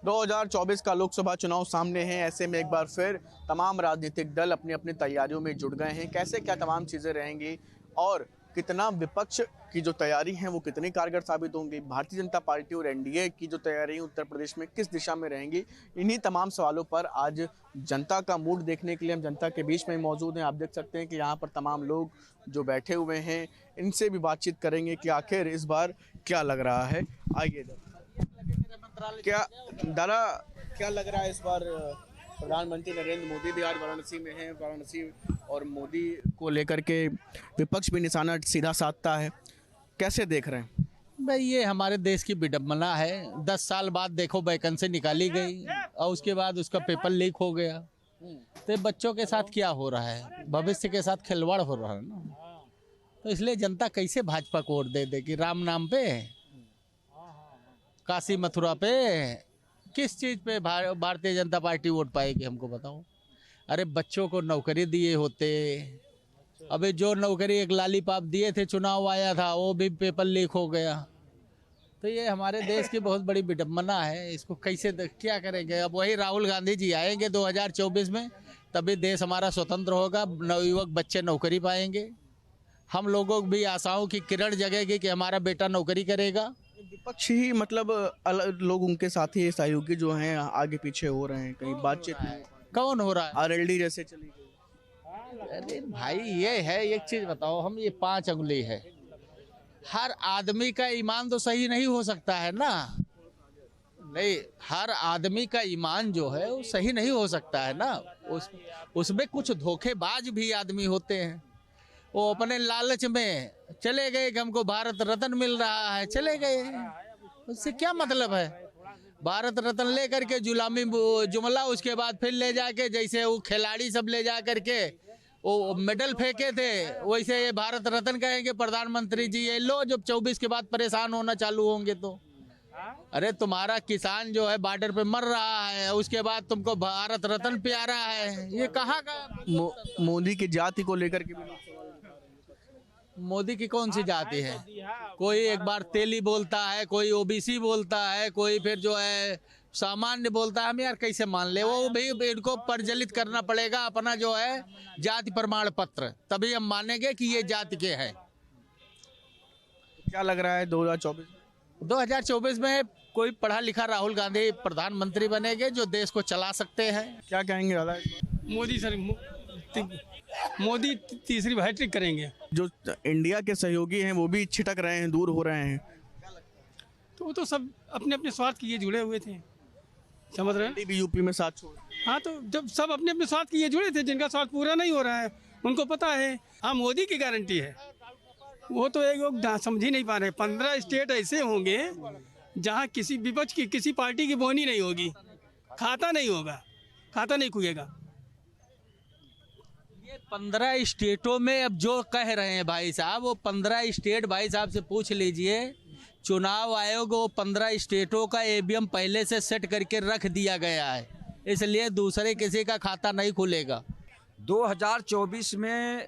2024 का लोकसभा चुनाव सामने है। ऐसे में एक बार फिर तमाम राजनीतिक दल अपनी अपनी तैयारियों में जुट गए हैं। कैसे क्या तमाम चीज़ें रहेंगी और कितना विपक्ष की जो तैयारी है वो कितनी कारगर साबित होंगी, भारतीय जनता पार्टी और एनडीए की जो तैयारी उत्तर प्रदेश में किस दिशा में रहेंगी, इन्हीं तमाम सवालों पर आज जनता का मूड देखने के लिए हम जनता के बीच में मौजूद हैं। आप देख सकते हैं कि यहाँ पर तमाम लोग जो बैठे हुए हैं, इनसे भी बातचीत करेंगे कि आखिर इस बार क्या लग रहा है। आइए क्या दादा, क्या लग रहा है इस बार? प्रधानमंत्री नरेंद्र मोदी भी आज वाराणसी में हैं। वाराणसी और मोदी को लेकर के विपक्ष भी निशाना सीधा साधता है। कैसे देख रहे हैं? भाई ये हमारे देश की विडम्बना है। 10 साल बाद देखो वैकेंसी निकाली गई और उसके बाद उसका पेपर लीक हो गया। तो बच्चों के साथ क्या हो रहा है, भविष्य के साथ खिलवाड़ हो रहा है ना। तो इसलिए जनता कैसे भाजपा को वोट दे देगी? राम नाम पे, काशी मथुरा पे, किस चीज़ पे भारतीय जनता पार्टी वोट पाएगी? हमको बताओ। अरे बच्चों को नौकरी दिए होते, अबे जो नौकरी एक लालीपाप दिए थे, चुनाव आया था, वो भी पेपर लीक हो गया। तो ये हमारे देश की बहुत बड़ी विडम्बना है। इसको कैसे क्या करेंगे? अब वही राहुल गांधी जी आएंगे 2024 में, तभी देश हमारा स्वतंत्र होगा, नवयुवक बच्चे नौकरी पाएंगे, हम लोगों की भी आशाओं की किरण जगेगी कि हमारा बेटा नौकरी करेगा। विपक्ष ही मतलब अलग लोग उनके साथी सहयोगी जो हैं आगे पीछे हो रहे हैं, कहीं बातचीत कौन हो रहा है? आरएलडी जैसे चली गई। अरे भाई ये है, एक चीज बताओ, हम ये 5 अंगुली है, हर आदमी का ईमान तो सही नहीं हो सकता है ना। नहीं, हर आदमी का ईमान जो है वो सही नहीं हो सकता है ना। उसमें कुछ धोखेबाज भी आदमी होते हैं। वो अपने लालच में चले गए कि हमको भारत रत्न मिल रहा है, चले गए। उससे क्या मतलब है? भारत रत्न ले करके जुलामी जुमला, उसके बाद फिर ले जाके, जैसे वो खिलाड़ी सब ले जा करके वो मेडल फेंके थे, वैसे ये भारत रत्न कहेंगे प्रधानमंत्री जी ये लो, जब 24 के बाद परेशान होना चालू होंगे तो। अरे तुम्हारा किसान जो है बॉर्डर पे मर रहा है, उसके बाद तुमको भारत रत्न प्यारा है, ये कहाँ का? मोदी की जाति को लेकर के भी मोदी की कौन सी जाति है? कोई एक बार तेली बोलता है, कोई ओबीसी बोलता है, कोई फिर जो है सामान्य बोलता है। हम यार कैसे मान ले? वो भी इनको प्रज्वलित करना पड़ेगा अपना जो है जाति प्रमाण पत्र, तभी हम मानेंगे कि ये जाति के हैं। क्या लग रहा है 2024 में कोई पढ़ा लिखा राहुल गांधी प्रधानमंत्री बनेंगे जो देश को चला सकते हैं। क्या कहेंगे दादा? मोदी सर, मोदी तीसरी हैट्रिक करेंगे। जो इंडिया के सहयोगी हैं वो भी छिटक रहे हैं, दूर हो रहे हैं। तो वो तो सब अपने अपने स्वार्थ के लिए जुड़े हुए थे, समझ रहे हैं? भी यूपी में साथ छोड़। हाँ, तो जब सब अपने अपने स्वार्थ के लिए जुड़े थे, जिनका स्वार्थ पूरा नहीं हो रहा है उनको पता है। हाँ, मोदी की गारंटी है। वो तो एक लोग समझ ही नहीं पा रहे। 15 स्टेट ऐसे होंगे जहाँ किसी विपक्ष की, किसी पार्टी की बोनी नहीं होगी, खाता नहीं होगा, खाता नहीं खुलेगा। ये 15 स्टेटों में अब जो कह रहे हैं भाई साहब, वो 15 स्टेट भाई साहब से पूछ लीजिए। चुनाव आयोग वो 15 स्टेटों का ईवीएम पहले से सेट करके रख दिया गया है, इसलिए दूसरे किसी का खाता नहीं खुलेगा। 2024 में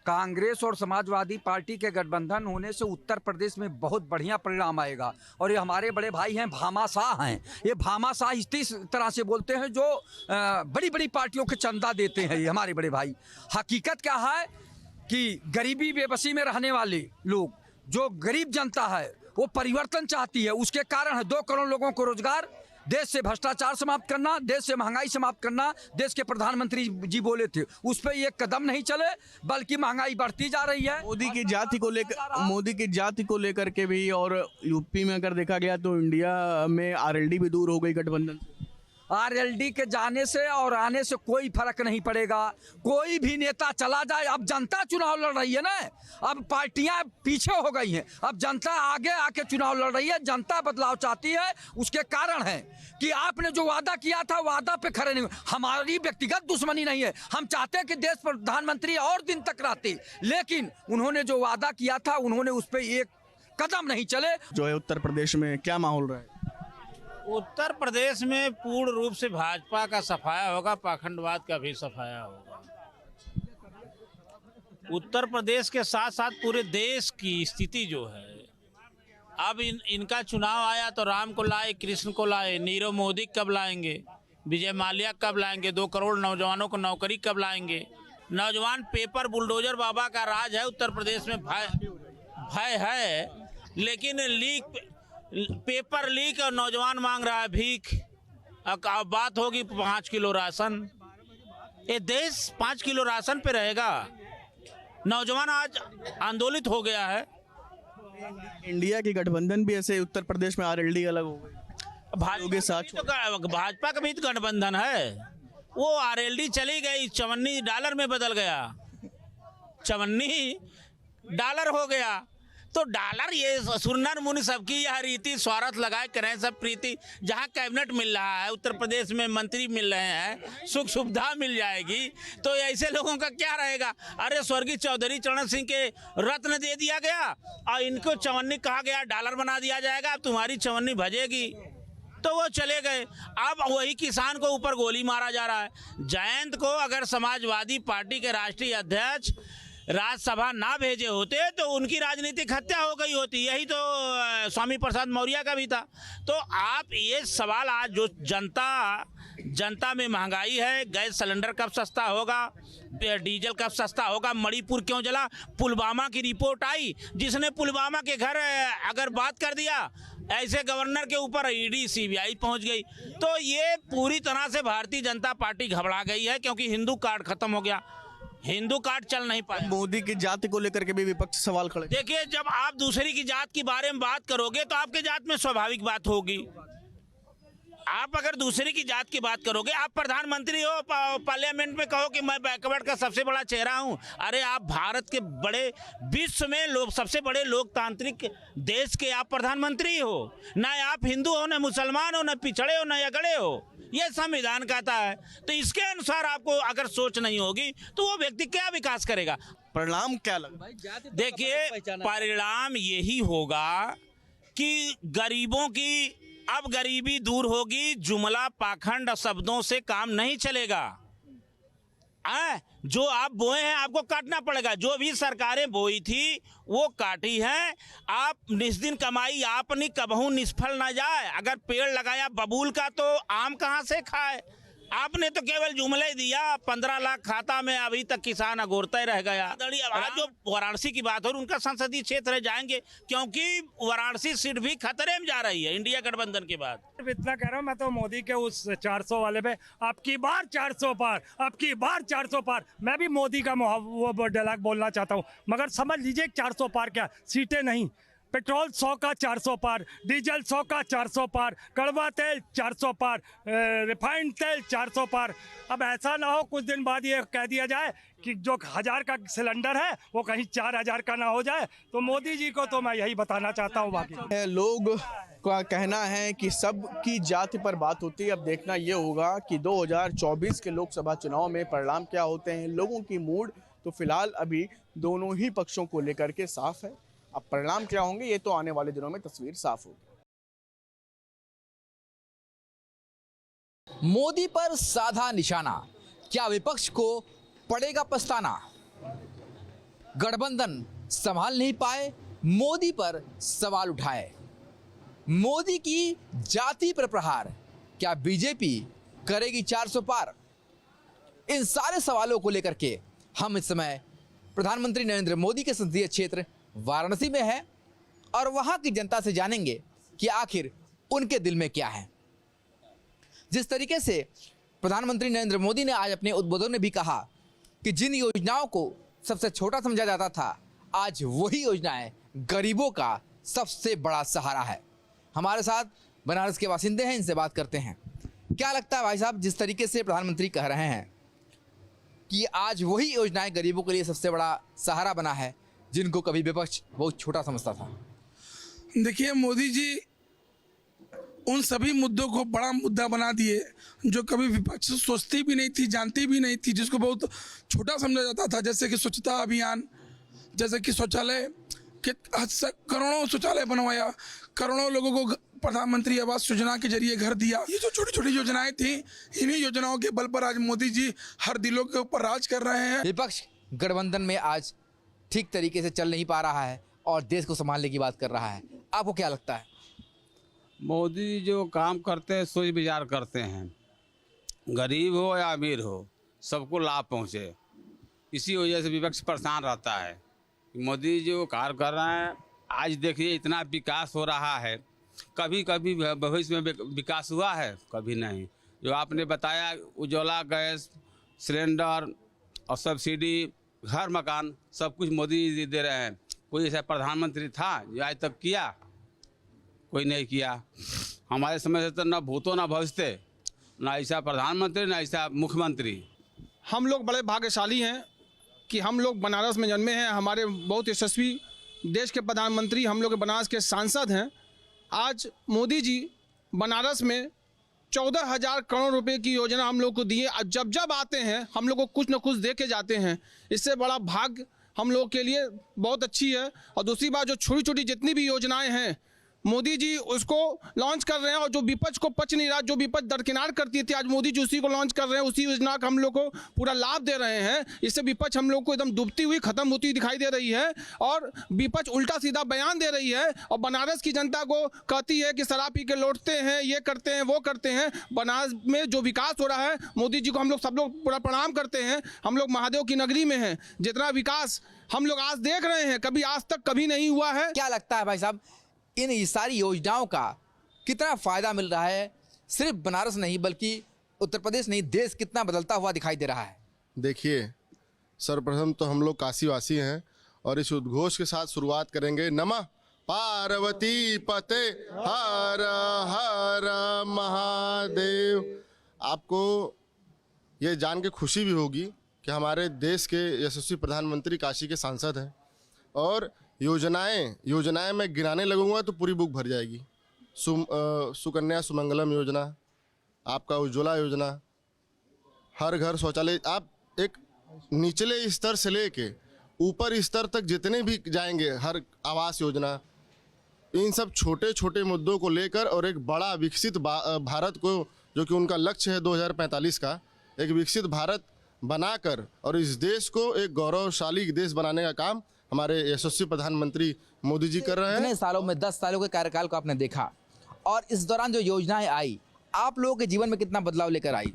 कांग्रेस और समाजवादी पार्टी के गठबंधन होने से उत्तर प्रदेश में बहुत बढ़िया परिणाम आएगा। और ये हमारे बड़े भाई हैं, भामाशाह हैं। ये भामाशाह इस तरह से बोलते हैं जो बड़ी बड़ी पार्टियों के चंदा देते हैं। ये हमारे बड़े भाई, हकीकत क्या है कि गरीबी बेबसी में रहने वाले लोग, जो गरीब जनता है वो परिवर्तन चाहती है। उसके कारण है 2 करोड़ लोगों को रोजगार, देश से भ्रष्टाचार समाप्त करना, देश से महंगाई समाप्त करना। देश के प्रधानमंत्री जी बोले थे, उस पर एक कदम नहीं चले, बल्कि महंगाई बढ़ती जा रही है। मोदी की जाति को लेकर के भी, और यूपी में अगर देखा गया तो इंडिया में आरएलडी भी दूर हो गई गठबंधन से। आरएलडी के जाने से और आने से कोई फर्क नहीं पड़ेगा। कोई भी नेता चला जाए, अब जनता चुनाव लड़ रही है ना। अब पार्टियां पीछे हो गई हैं, अब जनता आगे आके चुनाव लड़ रही है। जनता बदलाव चाहती है। उसके कारण है कि आपने जो वादा किया था, वादा पे खड़े नहीं। हमारी व्यक्तिगत दुश्मनी नहीं है, हम चाहते हैं कि देश प्रधानमंत्री और दिन तक रहते, लेकिन उन्होंने जो वादा किया था उन्होंने उस पर एक कदम नहीं चले। जो है उत्तर प्रदेश में क्या माहौल रहा है? उत्तर प्रदेश में पूर्ण रूप से भाजपा का सफाया होगा, पाखंडवाद का भी सफाया होगा। उत्तर प्रदेश के साथ साथ पूरे देश की स्थिति जो है अब इनका चुनाव आया तो राम को लाए, कृष्ण को लाए, नीरव मोदी कब लाएंगे, विजय माल्या कब लाएंगे, 2 करोड़ नौजवानों को नौकरी कब लाएंगे। नौजवान पेपर बुलडोजर बाबा का राज है उत्तर प्रदेश में, भय है, लेकिन पेपर लीक और नौजवान मांग रहा है भीख। अब बात होगी 5 किलो राशन, ये देश 5 किलो राशन पे रहेगा। नौजवान आज आंदोलित हो गया है। इंडिया की गठबंधन भी ऐसे उत्तर प्रदेश में आरएलडी अलग हो गई, भाजपा के साथ तो भाजपा का भी तो गठबंधन है, वो आरएलडी चली गई, चवन्नी डॉलर में बदल गया, चवन्नी डॉलर हो गया। तो डॉलर ये सुरनर मुनि सबकी यह रीति, स्वार्थ लगाए करें सब प्रीति। जहाँ कैबिनेट मिल रहा है, उत्तर प्रदेश में मंत्री मिल रहे हैं, सुख सुविधा मिल जाएगी, तो ऐसे लोगों का क्या रहेगा। अरे स्वर्गीय चौधरी चरण सिंह के रत्न दे दिया गया और इनको चवन्नी कहा गया, डॉलर बना दिया जाएगा, अब तुम्हारी चवन्नी भजेगी, तो वो चले गए। अब वही किसान को ऊपर गोली मारा जा रहा है। जयंत को अगर समाजवादी पार्टी के राष्ट्रीय अध्यक्ष राज्यसभा ना भेजे होते तो उनकी राजनीतिक हत्या हो गई होती। यही तो स्वामी प्रसाद मौर्य का भी था। तो आप ये सवाल आज जो जनता में महंगाई है, गैस सिलेंडर कब सस्ता होगा, डीजल कब सस्ता होगा, मणिपुर क्यों जला, पुलवामा की रिपोर्ट आई, जिसने पुलवामा के घर अगर बात कर दिया, ऐसे गवर्नर के ऊपर ईडी सीबीआई पहुंच गई। तो ये पूरी तरह से भारतीय जनता पार्टी घबरा गई है, क्योंकि हिंदू कार्ड खत्म हो गया, हिंदू कार्ड चल नहीं पाया। मोदी की जाति को लेकर के भी विपक्ष सवाल खड़े। देखिए, जब आप दूसरी की जात के बारे में बात करोगे तो आपके जात में स्वाभाविक बात होगी। आप अगर दूसरे की जात की बात करोगे, आप प्रधानमंत्री हो, पार्लियामेंट में कहो कि मैं बैकवर्ड का सबसे बड़ा चेहरा हूं। अरे आप भारत के बड़े, विश्व में सबसे बड़े लोकतांत्रिक देश के आप प्रधानमंत्री हो। ना आप हिंदू हो, ना मुसलमान हो, ना पिछड़े हो, ना अगड़े हो, ये संविधान कहता है। तो इसके अनुसार आपको अगर सोच नहीं होगी तो वो व्यक्ति क्या विकास करेगा। परिणाम क्या लगा? देखिए, परिणाम यही होगा कि गरीबों की अब गरीबी दूर होगी, जुमला पाखंड शब्दों से काम नहीं चलेगा। जो आप बोए हैं आपको काटना पड़ेगा। जो भी सरकारें बोई थी वो काटी है। आप निस्दिन कमाई आपनी कबहू निष्फल ना जाए। अगर पेड़ लगाया बबूल का तो आम कहाँ से खाए। आपने तो केवल जुमले दिया, 15 लाख खाता में, अभी तक किसान अगोरता ही रह गया। आज जो वाराणसी की बात हो, उनका संसदीय क्षेत्र जाएंगे, क्योंकि वाराणसी सीट भी खतरे में जा रही है इंडिया गठबंधन के बाद। इतना कह रहा हूँ मैं तो, मोदी के उस 400 वाले पे अब की बार 400 पार, अब की बार 400 पार। मैं भी मोदी का वो डायलॉग बोलना चाहता हूँ, मगर समझ लीजिए 400 पार क्या, सीटें नहीं। पेट्रोल 100 का 400 पार, डीजल 100 का 400 पार, कड़वा तेल 400 पार, रिफाइंड तेल 400 पार। अब ऐसा ना हो कुछ दिन बाद ये कह दिया जाए कि जो 1000 का सिलेंडर है वो कहीं 4000 का ना हो जाए। तो मोदी जी को तो मैं यही बताना चाहता हूँ। बाकी लोग का कहना है कि सबकी जाति पर बात होती है। अब देखना ये होगा कि 2024 के लोकसभा चुनाव में परिणाम क्या होते हैं। लोगों की मूड तो फिलहाल अभी दोनों ही पक्षों को लेकर के साफ है। अब परिणाम क्या होंगे ये तो आने वाले दिनों में तस्वीर साफ होगी। मोदी पर साधा निशाना, क्या विपक्ष को पड़ेगा पछताना। गठबंधन संभाल नहीं पाए, मोदी पर सवाल उठाए। मोदी की जाति पर प्रहार, क्या बीजेपी करेगी 400 पार। इन सारे सवालों को लेकर के हम इस समय प्रधानमंत्री नरेंद्र मोदी के संसदीय क्षेत्र वाराणसी में है और वहां की जनता से जानेंगे कि आखिर उनके दिल में क्या है। जिस तरीके से प्रधानमंत्री नरेंद्र मोदी ने आज अपने उद्बोधन में भी कहा कि जिन योजनाओं को सबसे छोटा समझा जाता था, आज वही योजनाएं गरीबों का सबसे बड़ा सहारा है। हमारे साथ बनारस के बासिंदे हैं, इनसे बात करते हैं। क्या लगता है भाई साहब, जिस तरीके से प्रधानमंत्री कह रहे हैं कि आज वही योजनाएं गरीबों के लिए सबसे बड़ा सहारा बना है, जिनको कभी विपक्ष बहुत छोटा समझता था। देखिए, मोदी जी उन सभी मुद्दों को बड़ा मुद्दा बना दिए जो कभी विपक्ष सोचती भी नहीं थी, जानती भी नहीं थी, जिसको बहुत छोटा समझा जाता था। जैसे कि स्वच्छता अभियान, जैसे कि शौचालय के करोड़ों शौचालय बनवाया, करोड़ों लोगों को प्रधानमंत्री आवास योजना के जरिए घर दिया। ये जो छोटी छोटी योजनाएं थी, इन्हीं योजनाओं के बल पर आज मोदी जी हर दिलों के ऊपर राज कर रहे हैं। विपक्ष गठबंधन में आज ठीक तरीके से चल नहीं पा रहा है और देश को संभालने की बात कर रहा है। आपको क्या लगता है? मोदी जो काम करते हैं सोच विचार करते हैं, गरीब हो या अमीर हो सबको लाभ पहुँचे। इसी वजह से विपक्ष परेशान रहता है कि मोदी जो कार्य कर रहे हैं। आज देखिए इतना विकास हो रहा है, कभी कभी भविष्य में विकास हुआ है, कभी नहीं। जो आपने बताया उज्ज्वला गैस सिलेंडर और सब्सिडी, घर मकान, सब कुछ मोदी जी दे रहे हैं। कोई ऐसा प्रधानमंत्री था जो आज तक किया? कोई नहीं किया। हमारे समय से तो न भूतो न भविष्य, न ऐसा प्रधानमंत्री न ऐसा मुख्यमंत्री। हम लोग बड़े भाग्यशाली हैं कि हम लोग बनारस में जन्मे हैं। हमारे बहुत यशस्वी देश के प्रधानमंत्री हम लोग बनारस के सांसद हैं। आज मोदी जी बनारस में 14,000 करोड़ रुपए की योजना हम लोग को दिए। जब जब आते हैं हम लोग को कुछ न कुछ दे के जाते हैं। इससे बड़ा भाग्य हम लोग के लिए बहुत अच्छी है। और दूसरी बात, जो छोटी छोटी जितनी भी योजनाएं हैं मोदी जी उसको लॉन्च कर रहे हैं, और जो विपक्ष को पच नहीं रहा, जो विपक्ष दरकिनार करती थी, आज मोदी जी उसी को लॉन्च कर रहे हैं। उसी योजना का हम लोग को पूरा लाभ दे रहे हैं। इससे विपक्ष हम लोग को एकदम डूबती हुई, खत्म होती हुई दिखाई दे रही है। और विपक्ष उल्टा सीधा बयान दे रही है और बनारस की जनता को कहती है कि शराब पी के लौटते हैं, ये करते हैं, वो करते हैं। बनारस में जो विकास हो रहा है, मोदी जी को हम लोग सब लोग पूरा प्रणाम करते हैं। हम लोग महादेव की नगरी में हैं। जितना विकास हम लोग आज देख रहे हैं, कभी आज तक कभी नहीं हुआ है। क्या लगता है भाई साहब, इन सारी योजनाओं का कितना फायदा मिल रहा है? सिर्फ बनारस नहीं बल्कि उत्तर प्रदेश नहीं, देश कितना बदलता हुआ दिखाई दे रहा है? देखिए, सर्वप्रथम तो हम लोग काशीवासी हैं और इस उद्घोष के साथ शुरुआत करेंगे। नमः पार्वती पते हर हर महादेव। आपको ये जान के खुशी भी होगी कि हमारे देश के यशस्वी प्रधानमंत्री काशी के सांसद हैं। और योजनाएं मैं गिनाने लगूंगा तो पूरी बुक भर जाएगी। सुकन्या सुमंगलम योजना, आपका उज्ज्वला योजना, हर घर शौचालय। आप एक निचले स्तर से लेके ऊपर स्तर तक जितने भी जाएंगे, हर आवास योजना, इन सब छोटे छोटे मुद्दों को लेकर और एक बड़ा विकसित भारत को, जो कि उनका लक्ष्य है 2045 का, एक विकसित भारत बनाकर और इस देश को एक गौरवशाली देश बनाने का काम हमारे यशस्वी प्रधानमंत्री मोदी जी कर रहे हैं। इतने सालों में 10 सालों के कार्यकाल को आपने देखा, और इस दौरान जो योजनाएं आई, आप लोगों के जीवन में कितना बदलाव लेकर आई?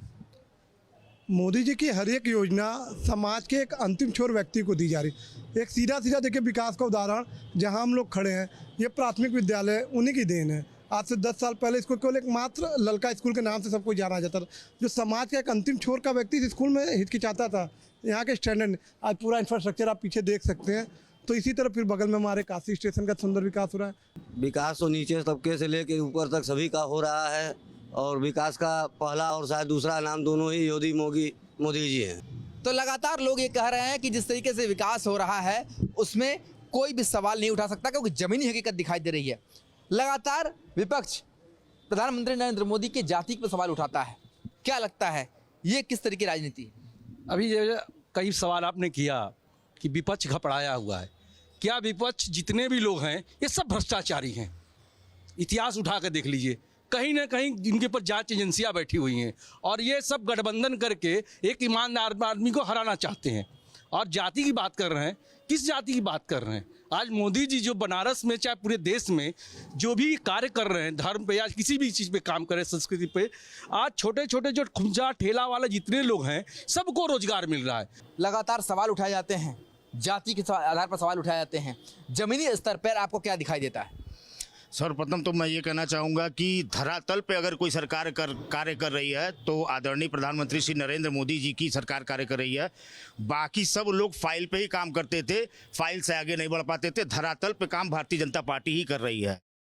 मोदी जी की हर एक योजना समाज के एक अंतिम छोर व्यक्ति को दी जा रही। एक सीधा सीधा देखिए विकास का उदाहरण, जहां हम लोग खड़े हैं, ये प्राथमिक विद्यालय उन्हीं की देन है। आज से 10 साल पहले इसको केवल एक मात्र ललका स्कूल के नाम से सबको जाना जाता था। जो समाज का एक अंतिम छोर का व्यक्ति इस स्कूल में हिचकिचाता था, यहाँ के स्टैंडर्ड, आज पूरा इंफ्रास्ट्रक्चर आप पीछे देख सकते हैं। तो इसी तरह फिर बगल में हमारे काशी स्टेशन का सुंदर विकास हो रहा है। विकास तो नीचे तबके से लेकर ऊपर तक सभी का हो रहा है, और विकास का पहला और शायद दूसरा नाम दोनों ही मोदी जी हैं। तो लगातार लोग ये कह रहे हैं कि जिस तरीके से विकास हो रहा है उसमें कोई भी सवाल नहीं उठा सकता, क्योंकि जमीनी हकीकत दिखाई दे रही है। लगातार विपक्ष प्रधानमंत्री नरेंद्र मोदी के जाति पर सवाल उठाता है। क्या लगता है ये किस तरह की राजनीति है? अभी ये कई सवाल आपने किया कि विपक्ष घबराया हुआ है। क्या विपक्ष जितने भी लोग हैं ये सब भ्रष्टाचारी हैं? इतिहास उठा कर देख लीजिए, कहीं ना कहीं इनके ऊपर जांच एजेंसियां बैठी हुई हैं, और ये सब गठबंधन करके एक ईमानदार आदमी को हराना चाहते हैं। और जाति की बात कर रहे हैं, किस जाति की बात कर रहे हैं? आज मोदी जी जो बनारस में, चाहे पूरे देश में जो भी कार्य कर रहे हैं, धर्म पे या किसी भी चीज़ पे काम कर रहे हैं, संस्कृति पे, आज छोटे छोटे जो खुमजा ठेला वाले जितने लोग हैं सबको रोजगार मिल रहा है। लगातार सवाल उठाए जाते हैं, जाति के आधार पर सवाल उठाए जाते हैं। जमीनी स्तर पर आपको क्या दिखाई देता है? सर्वप्रथम तो मैं ये कहना चाहूँगा कि धरातल पे अगर कोई सरकार कार्य कर रही है तो आदरणीय प्रधानमंत्री श्री नरेंद्र मोदी जी की सरकार कार्य कर रही है। बाकी सब लोग फाइल पे ही काम करते थे, फाइल से आगे नहीं बढ़ पाते थे। धरातल पे काम भारतीय जनता पार्टी ही कर रही है।